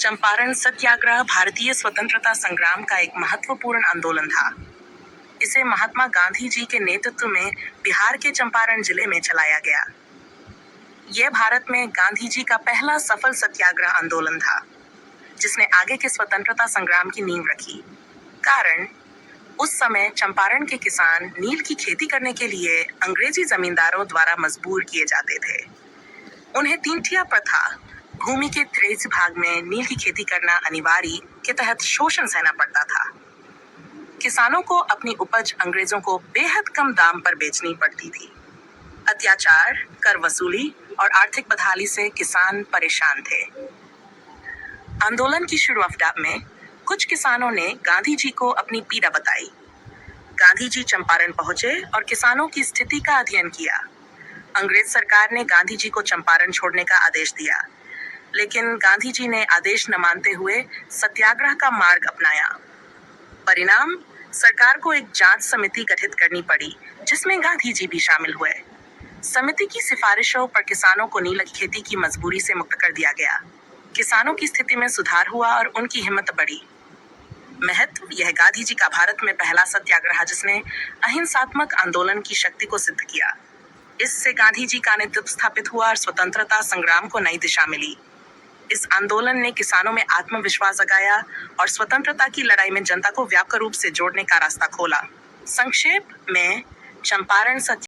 चंपारण सत्याग्रह भारतीय स्वतंत्रता संग्राम का एक महत्वपूर्ण आंदोलन था। इसे महात्मा गांधी जी के नेतृत्व में बिहार के चंपारण जिले में चलाया गया। यह भारत में गांधी जी का पहला सफल सत्याग्रह आंदोलन था, जिसने आगे के स्वतंत्रता संग्राम की नींव रखी। कारण, उस समय चंपारण के किसान नील की खेती करने के लिए अंग्रेजी जमींदारों द्वारा मजबूर किए जाते थे। उन्हें तीनठिया प्रथा, भूमि के 23 भाग में नील की खेती करना अनिवार्य के तहत शोषण सहना पड़ता था। किसानों को अपनी उपज अंग्रेजों को बेहद कम दाम पर बेचनी पड़ती थी। अत्याचार, कर वसूली और आर्थिक बदहाली से किसान परेशान थे। आंदोलन की शुरुआत में कुछ किसानों ने गांधी जी को अपनी पीड़ा बताई। गांधी जी चंपारण पहुंचे और किसानों की स्थिति का अध्ययन किया। अंग्रेज सरकार ने गांधी जी को चंपारण छोड़ने का आदेश दिया, लेकिन गांधी जी ने आदेश न मानते हुए सत्याग्रह का मार्ग अपनाया। परिणाम, सरकार को एक जांच समिति गठित करनी पड़ी, जिसमें गांधी जी भी शामिल हुए। समिति की सिफारिशों पर किसानों को नील की खेती की मजबूरी से मुक्त कर दिया गया। किसानों की स्थिति में सुधार हुआ और उनकी हिम्मत बढ़ी। महत्व, यह गांधी जी का भारत में पहला सत्याग्रह जिसने अहिंसात्मक आंदोलन की शक्ति को सिद्ध किया। इससे गांधी जी का नेतृत्व स्थापित हुआ और स्वतंत्रता संग्राम को नई दिशा मिली। इस आंदोलन ने किसानों में आत्मविश्वास जगाया और स्वतंत्रता की लड़ाई में जनता को व्यापक रूप से जोड़ने का रास्ता खोला। संक्षेप में, चंपारण सत्याग्रह